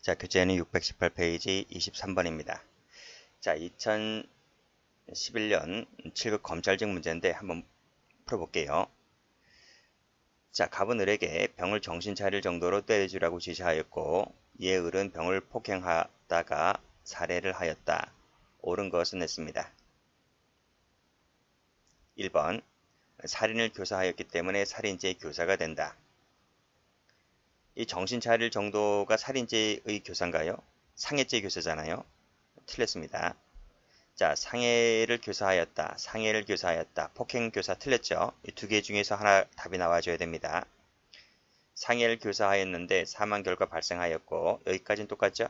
자, 교재는 618페이지 23번입니다. 자, 2011년 7급 검찰직 문제인데 한번 풀어볼게요. 자, 갑은 을에게 병을 정신 차릴 정도로 때려주라고 지시하였고 이에 을은 병을 폭행하다가 살해를 하였다. 옳은 것은 했습니다. 1번 살인을 교사하였기 때문에 살인죄의 교사가 된다. 이 정신 차릴 정도가 살인죄의 교사인가요? 상해죄의 교사잖아요. 틀렸습니다. 자, 상해를 교사하였다. 상해를 교사하였다. 폭행 교사 틀렸죠? 이 두 개 중에서 하나 답이 나와줘야 됩니다. 상해를 교사하였는데 사망 결과 발생하였고 여기까지는 똑같죠?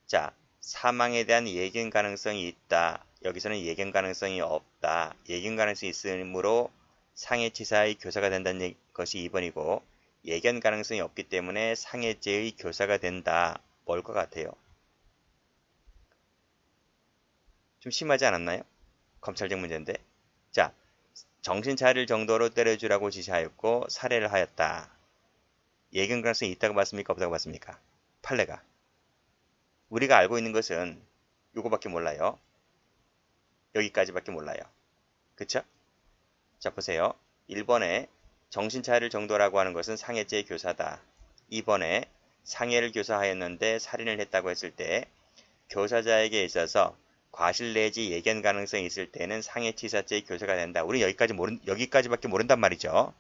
자, 사망에 대한 예견 가능성이 있다. 여기서는 예견 가능성이 없다. 예견 가능성이 있으므로 상해치사의 교사가 된다는 것이 2번이고 예견 가능성이 없기 때문에 상해죄의 교사가 된다. 뭘 것 같아요? 좀 심하지 않았나요? 검찰직 문제인데. 자, 정신 차릴 정도로 때려주라고 지시하였고 살해를 하였다. 예견 가능성이 있다고 봤습니까? 없다고 봤습니까? 판례가. 우리가 알고 있는 것은 요거밖에 몰라요. 여기까지밖에 몰라요. 그쵸? 자, 보세요. 1번에 정신 차릴 정도라고 하는 것은 상해죄의 교사다. 2번에 상해를 교사하였는데 살인을 했다고 했을 때 교사자에게 있어서 과실 내지 예견 가능성이 있을 때는 상해치사죄의 교사가 된다. 우리 여기까지밖에 모른단 말이죠.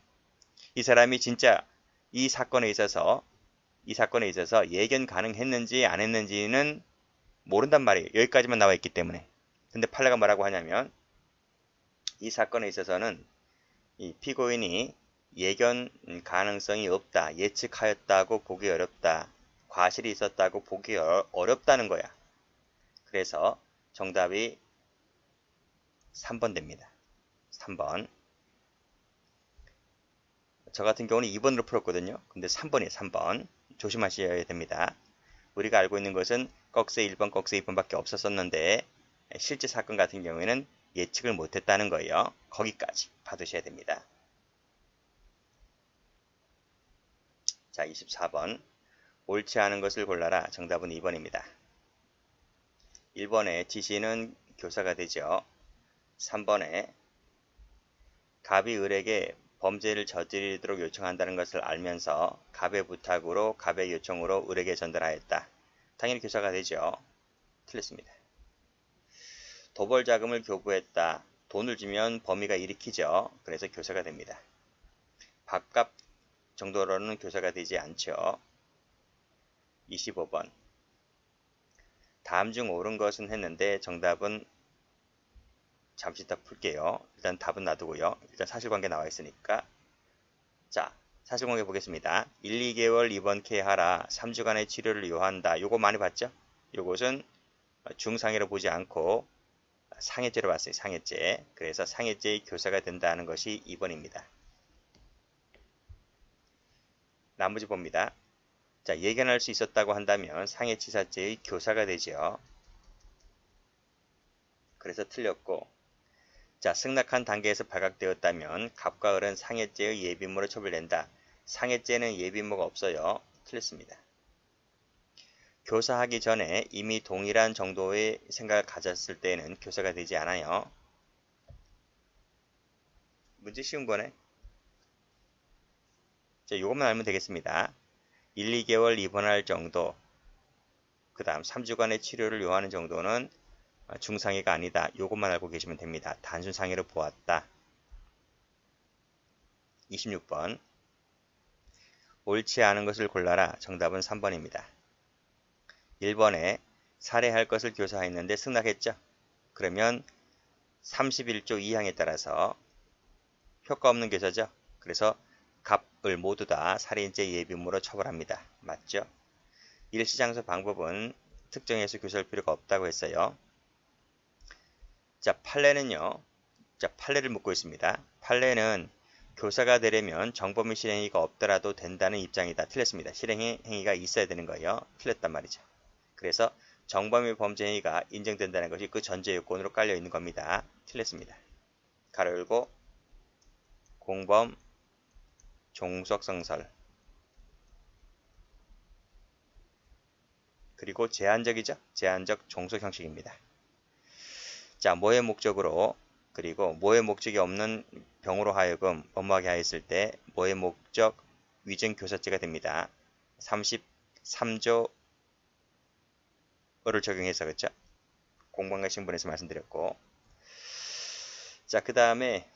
이 사람이 진짜 이 사건에 있어서 예견 가능했는지 안 했는지는 모른단 말이에요. 여기까지만 나와 있기 때문에. 근데 판례가 뭐라고 하냐면 이 사건에 있어서는 이 피고인이 예견 가능성이 없다. 예측하였다고 보기 어렵다. 과실이 있었다고 보기 어렵다는 거야. 그래서 정답이 3번 됩니다. 3번. 저 같은 경우는 2번으로 풀었거든요. 근데 3번이에요. 3번. 조심하셔야 됩니다. 우리가 알고 있는 것은 꺽쇠 1번, 꺽쇠 2번밖에 없었었는데 실제 사건 같은 경우에는 예측을 못했다는 거예요. 거기까지 봐두셔야 됩니다. 자, 24번. 옳지 않은 것을 골라라. 정답은 2번입니다. 1번에 지시는 교사가 되죠. 3번에 갑이 을에게 범죄를 저지르도록 요청한다는 것을 알면서 갑의 부탁으로 갑의 요청으로 을에게 전달하였다. 당연히 교사가 되죠. 틀렸습니다. 도벌 자금을 교부했다. 돈을 주면 범위가 일으키죠. 그래서 교사가 됩니다. 밥값 정도로는 교사가 되지 않죠. 25번. 다음 중 옳은 것은 했는데 정답은 잠시 이따 풀게요. 일단 답은 놔두고요. 일단 사실관계 나와 있으니까. 자, 사실관계 보겠습니다. 1, 2개월 입원케하라. 3주간의 치료를 요한다. 요거 많이 봤죠? 요것은 중상해로 보지 않고 상해죄로 봤어요. 상해죄. 그래서 상해죄의 교사가 된다는 것이 2번입니다. 나머지 봅니다. 자, 예견할 수 있었다고 한다면 상해치사죄의 교사가 되죠. 그래서 틀렸고, 자, 승낙한 단계에서 발각되었다면 갑과 을은 상해죄의 예비무로 처벌된다. 상해죄는 예비무가 없어요. 틀렸습니다. 교사하기 전에 이미 동일한 정도의 생각을 가졌을 때에는 교사가 되지 않아요. 문제 쉬운 거네. 자, 이것만 알면 되겠습니다. 1, 2개월 입원할 정도, 그 다음 3주간의 치료를 요하는 정도는 중상해가 아니다. 이것만 알고 계시면 됩니다. 단순 상해로 보았다. 26번. 옳지 않은 것을 골라라. 정답은 3번입니다. 1번에 살해할 것을 교사했는데 승낙했죠. 그러면 31조 2항에 따라서 효과 없는 교사죠. 그래서 갑을 모두 다 살인죄 예비무로 처벌합니다. 맞죠? 일시장소 방법은 특정해서 교사할 필요가 없다고 했어요. 자, 판례는요. 자, 판례를 묻고 있습니다. 판례는 교사가 되려면 정범의 실행행위가 없더라도 된다는 입장이다. 틀렸습니다. 실행행위가 있어야 되는 거예요. 틀렸단 말이죠. 그래서 정범의 범죄행위가 인정된다는 것이 그 전제 요건으로 깔려 있는 겁니다. 틀렸습니다. 가로 열고 공범 종속성설 그리고 제한적이죠. 제한적 종속 형식입니다. 자, 뭐의 목적으로 그리고 뭐의 목적이 없는 병으로 하여금 업무하게 하였을 때 뭐의 목적 위증 교사죄가 됩니다. 33조를 적용해서 그렇죠? 공무원과 신분에서 말씀드렸고 자, 그 다음에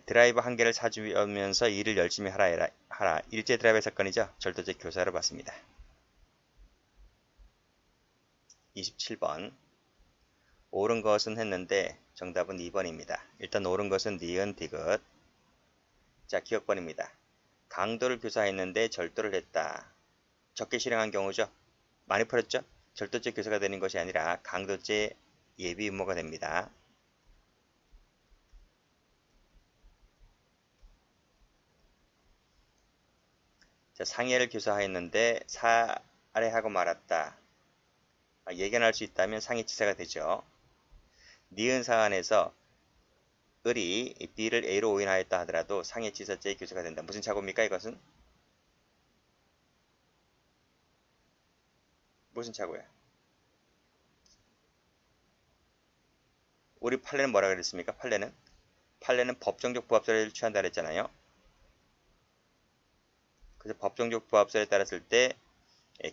드라이버 한 개를 사주면서 일을 열심히 하라. 일제 드라이버 사건이죠. 절도죄 교사로 봤습니다. 27번 옳은 것은 했는데 정답은 2번입니다. 일단 옳은 것은 니은 디귿. 자, 기억번입니다. 강도를 교사했는데 절도를 했다. 적게 실행한 경우죠. 많이 풀었죠? 절도죄 교사가 되는 것이 아니라 강도죄 예비 음모가 됩니다. 자, 상해를 교사했는데 살해하고 말았다. 예견할 수 있다면 상해치사가 되죠. 니은 사안에서 을이 B를 A로 오인하였다 하더라도 상해치사죄의 교사가 된다. 무슨 착오입니까? 이것은? 무슨 착오야? 우리 판례는 뭐라 그랬습니까? 판례는 법정적 부합설을 취한다 그랬잖아요. 그래서 법정적 부합설에 따랐을 때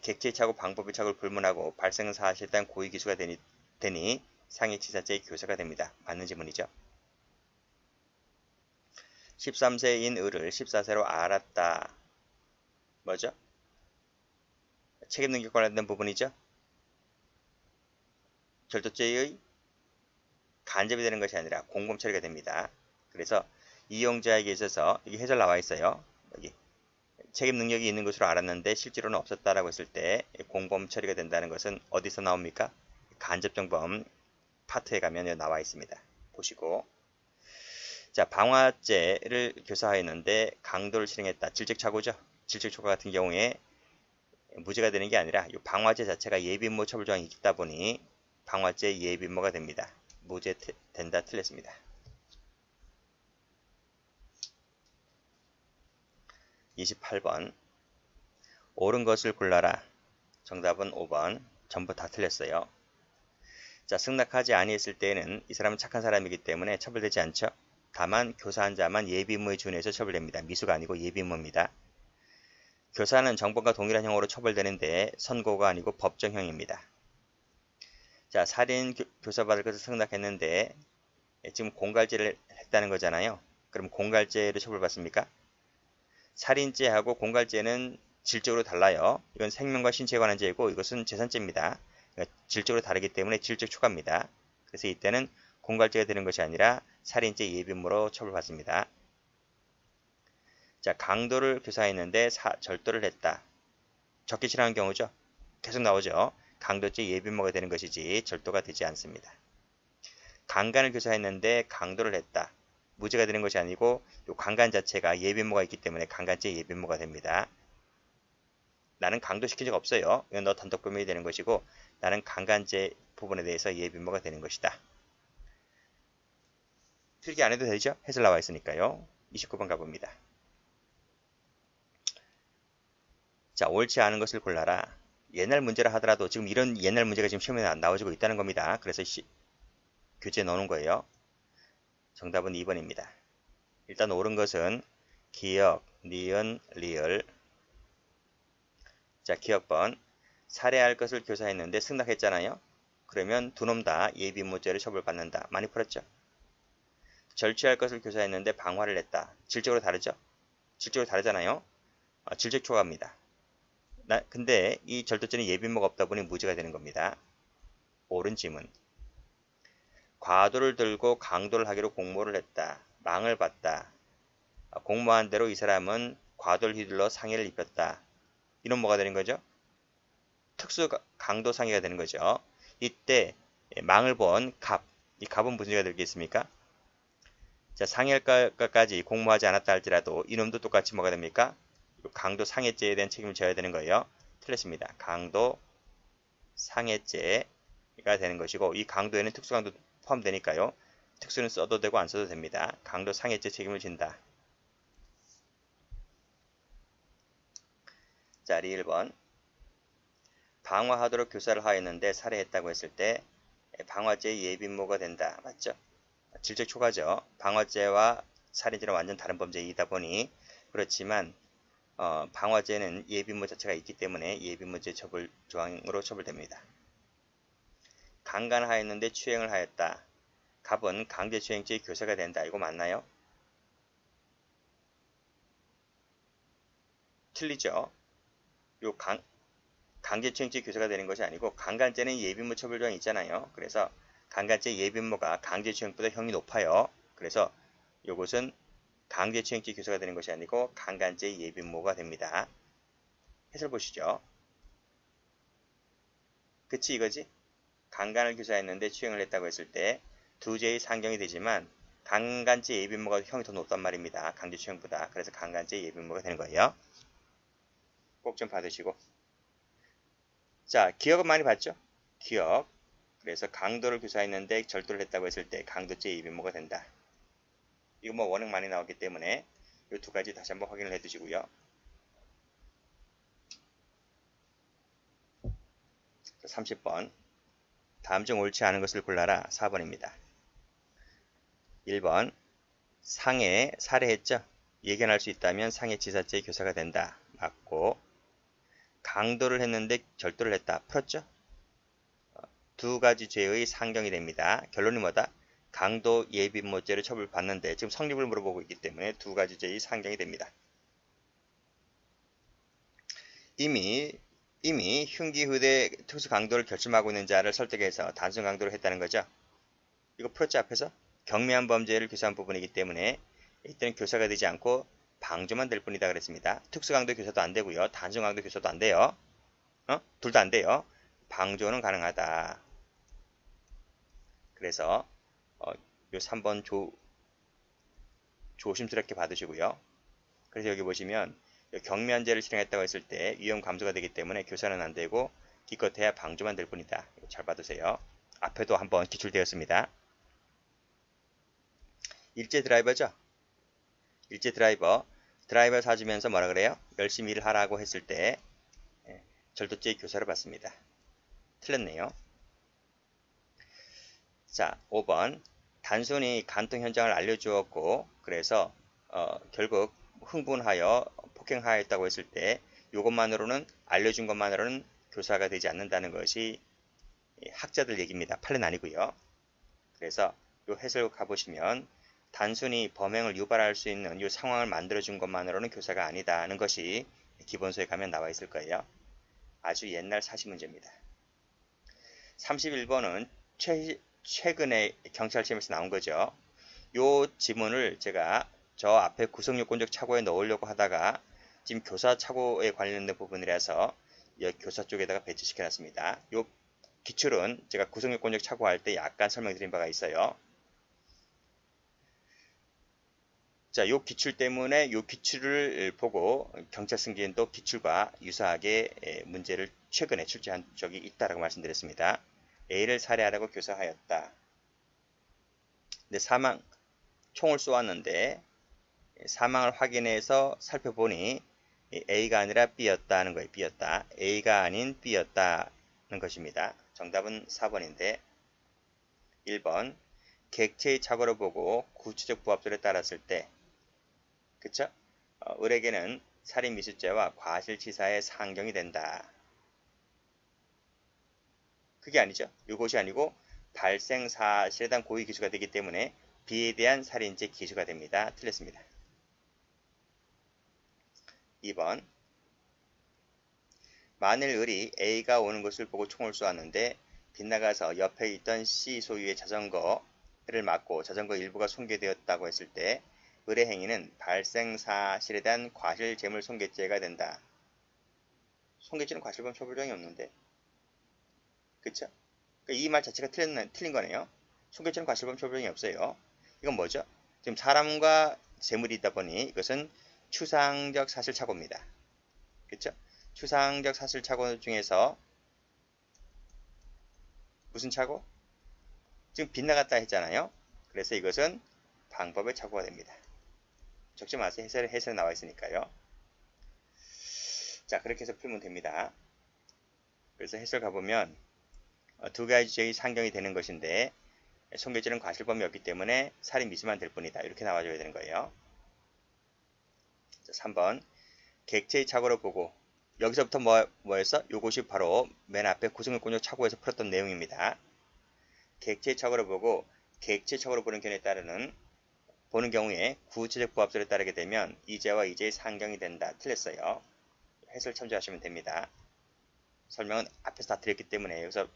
객체의 착오, 방법의 착오를 불문하고 발생은 사실상 고의기수가 되니 상해치사죄의 교사가 됩니다. 맞는 지문이죠. 13세인 을을 14세로 알았다. 뭐죠? 책임능력 관련된 부분이죠. 절도죄의 간접이 되는 것이 아니라 공범 처리가 됩니다. 그래서 이용자에게 있어서 여기 해설 나와 있어요. 여기 책임 능력이 있는 것으로 알았는데 실제로는 없었다라고 했을 때 공범 처리가 된다는 것은 어디서 나옵니까? 간접정범 파트에 가면 나와 있습니다. 보시고 자, 방화죄를 교사하였는데 강도를 실행했다. 질적착오죠. 질적초과 같은 경우에 무죄가 되는 게 아니라 이 방화죄 자체가 예비임모 처벌 조항이 있다 보니 방화죄 예비임모가 됩니다. 무죄 된다 틀렸습니다. 28번 옳은 것을 골라라. 정답은 5번. 전부 다 틀렸어요. 자, 승낙하지 아니했을 때에는 이 사람은 착한 사람이기 때문에 처벌되지 않죠. 다만 교사한 자만 예비임무에 준해서 처벌됩니다. 미수가 아니고 예비임무입니다. 교사는 정범과 동일한 형으로 처벌되는데 선고가 아니고 법정형입니다. 자, 살인 교사받을 것을 승낙했는데 지금 공갈죄를 했다는 거잖아요. 그럼 공갈죄로 처벌받습니까? 살인죄하고 공갈죄는 질적으로 달라요. 이건 생명과 신체에 관한 죄이고 이것은 재산죄입니다. 그러니까 질적으로 다르기 때문에 질적 초과입니다. 그래서 이때는 공갈죄가 되는 것이 아니라 살인죄 예비임무로 처벌받습니다. 자, 강도를 교사했는데 절도를 했다. 적게 실행한 경우죠. 계속 나오죠. 강도죄 예비임무가 되는 것이지 절도가 되지 않습니다. 강간을 교사했는데 강도를 했다. 무죄가 되는 것이 아니고 이 강간 자체가 예비임무가 있기 때문에 강간죄 예비임무가 됩니다. 나는 강도시킨 적 없어요. 이건 너 단독범행이 되는 것이고 나는 강간죄 부분에 대해서 예비임무가 되는 것이다. 필기 안 해도 되죠? 해설 나와 있으니까요. 29번 가봅니다. 자, 옳지 않은 것을 골라라. 옛날 문제라 하더라도 지금 이런 옛날 문제가 지금 시험에 나와지고 있다는 겁니다. 그래서 교재에 넣어놓은 거예요. 정답은 2번입니다. 일단 옳은 것은 기억, 니은, 리을. 자, 기억번. 살해할 것을 교사했는데 승낙했잖아요. 그러면 두 놈 다 예비무죄를 처벌받는다. 많이 풀었죠? 절취할 것을 교사했는데 방화를 했다. 질적으로 다르죠? 질적으로 다르잖아요. 질적 초과입니다. 근데 이 절도죄는 예비무가 없다 보니 무죄가 되는 겁니다. 옳은 지문. 과도를 들고 강도를 하기로 공모를 했다. 망을 봤다. 공모한 대로 이 사람은 과도를 휘둘러 상해를 입혔다. 이런 뭐가 되는 거죠? 특수 강도 상해가 되는 거죠. 이때 망을 본 갑. 이 갑은 무슨 죄가 되겠습니까? 자, 상해까지 공모하지 않았다 할지라도 이놈도 똑같이 뭐가 됩니까? 강도 상해죄에 대한 책임을 져야 되는 거예요. 틀렸습니다. 강도 상해죄가 되는 것이고 이 강도에는 특수강도 포함되니까요. 특수는 써도 되고 안 써도 됩니다. 강도 상해죄 책임을 진다. 자, 1번. 방화하도록 교사를 하였는데 살해했다고 했을 때 방화죄의 예비모가 된다. 맞죠? 질적 초과죠. 방화죄와 살인죄는 완전 다른 범죄이다 보니 그렇지만 방화죄는 예비모 자체가 있기 때문에 예비모죄 처벌 조항으로 처벌됩니다. 강간하였는데 추행을 하였다. 갑은 강제추행죄의 교사가 된다. 이거 맞나요? 틀리죠. 요 강제추행죄 교사가 되는 것이 아니고 강간죄는 예비모 처벌 조항이 있잖아요. 그래서 강간죄 예비모가 강제추행보다 형이 높아요. 그래서 요것은 강제추행죄 교사가 되는 것이 아니고 강간죄 예비모가 됩니다. 해설 보시죠. 그치 이거지? 강간을 교사했는데 추행을 했다고 했을 때 두 죄의 상경이 되지만 강간죄 예비모가 형이 더 높단 말입니다. 강제추행보다. 그래서 강간죄 예비모가 되는 거예요. 꼭 좀 받으시고. 자, 기억은 많이 봤죠? 기억. 그래서 강도를 교사했는데 절도를 했다고 했을 때 강도죄 예비모가 된다. 이거 뭐 워낙 많이 나왔기 때문에 이 두 가지 다시 한번 확인을 해 두시고요. 30번. 다음 중 옳지 않은 것을 골라라. 4번입니다. 1번. 상해 살해했죠? 예견할 수 있다면 상해치사죄의 교사가 된다. 맞고. 강도를 했는데 절도를 했다. 풀었죠? 두 가지 죄의 상경이 됩니다. 결론이 뭐다? 강도 예비모죄를 처벌받는데 지금 성립을 물어보고 있기 때문에 두 가지 죄의 상경이 됩니다. 이미 흉기 후대 특수 강도를 결심하고 있는 자를 설득해서 단순 강도를 했다는 거죠. 이거 풀었죠 앞에서? 경미한 범죄를 교사한 부분이기 때문에 이때는 교사가 되지 않고 방조만 될 뿐이다 그랬습니다. 특수강도 교사도 안 되고요. 단순강도 교사도 안 돼요. 둘 다 안 돼요. 방조는 가능하다. 그래서 요 3번 조심스럽게 받으시고요. 그래서 여기 보시면 경미한 죄를 실행했다고 했을 때 위험 감소가 되기 때문에 교사는 안 되고 기껏해야 방조만 될 뿐이다. 잘 받으세요. 앞에도 한번 기출되었습니다. 일제 드라이버죠? 일제 드라이버 사주면서 뭐라 그래요? 열심히 일을 하라고 했을 때 절도죄의 교사를 받습니다. 틀렸네요. 자, 5번. 단순히 간통 현장을 알려주었고 그래서 결국 흥분하여 폭행하였다고 했을 때 이것만으로는 알려준 것만으로는 교사가 되지 않는다는 것이 학자들 얘기입니다. 판례는 아니고요. 그래서 이 해설 가보시면 단순히 범행을 유발할 수 있는 이 상황을 만들어준 것만으로는 교사가 아니다는 것이 기본서에 가면 나와 있을 거예요. 아주 옛날 사시 문제입니다. 31번은 최근에 경찰 시험에서 나온 거죠. 이 지문을 제가 저 앞에 구성요건적 착오에 넣으려고 하다가 지금 교사 착오에 관련된 부분이라서 교사 쪽에다가 배치시켜 놨습니다. 이 기출은 제가 구성요건적 착오할 때 약간 설명드린 바가 있어요. 자, 요 기출 때문에 요 기출을 보고 경찰 승기인도 기출과 유사하게 문제를 최근에 출제한 적이 있다라고 말씀드렸습니다. A를 살해하라고 교사하였다. 근데 총을 쏘았는데 사망을 확인해서 살펴보니 A가 아니라 B였다는 거예요. B였다. A가 아닌 B였다는 것입니다. 정답은 4번인데 1번 객체의 착오를 보고 구체적 부합도를 따랐을 때 그쵸? 을에게는 살인미수죄와 과실치사의 상경이 된다. 그게 아니죠. 이것이 아니고 발생사실에 대한 고의 기수가 되기 때문에 B에 대한 살인죄 기수가 됩니다. 틀렸습니다. 2번 만일 을이 A가 오는 것을 보고 총을 쏘았는데 빗나가서 옆에 있던 C 소유의 자전거를 맞고 자전거 일부가 손괴되었다고 했을 때 을의 행위는 발생사실에 대한 과실재물 손괴죄가 된다. 손괴죄는 과실범 처벌정이 없는데 그쵸? 그러니까 이 말 자체가 틀린 거네요. 손괴죄는 과실범 처벌정이 없어요. 이건 뭐죠? 지금 사람과 재물이 있다 보니 이것은 추상적 사실착오입니다. 그쵸? 추상적 사실착오 중에서 무슨 착오? 지금 빗나갔다 했잖아요. 그래서 이것은 방법의 착오가 됩니다. 적지 마세요. 해설에 나와 있으니까요. 자, 그렇게 해서 풀면 됩니다. 그래서 해설 가보면 두 가지 죄의 상경이 되는 것인데 손괴죄는 과실범이 없기 때문에 살인 미수만 될 뿐이다. 이렇게 나와줘야 되는 거예요. 자, 3번 객체의 착오로 보고 여기서부터 뭐였어? 요것이 바로 맨 앞에 구승일권적 착오에서 풀었던 내용입니다. 객체의 착오로 보고 객체의 착오로 보는 견해에 따르는 보는 경우에 구체적 부합설에 따르게 되면 이죄와 이죄의 상경이 된다. 틀렸어요. 해설 참조하시면 됩니다. 설명은 앞에서 다 드렸기 때문에 여기서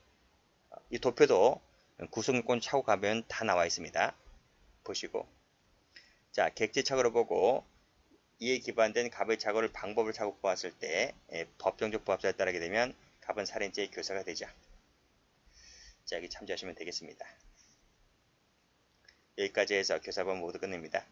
이 도표도 구승일권 차고 가면 다 나와 있습니다. 보시고 자 객체 착오로 보고 이에 기반된 갑의 착오를 방법을 착오 보았을 때 법정적 부합설에 따르게 되면 갑은 살인죄의 교사가 되죠. 자 여기 참조하시면 되겠습니다. 여기까지 해서 교사본 모두 끝냅니다.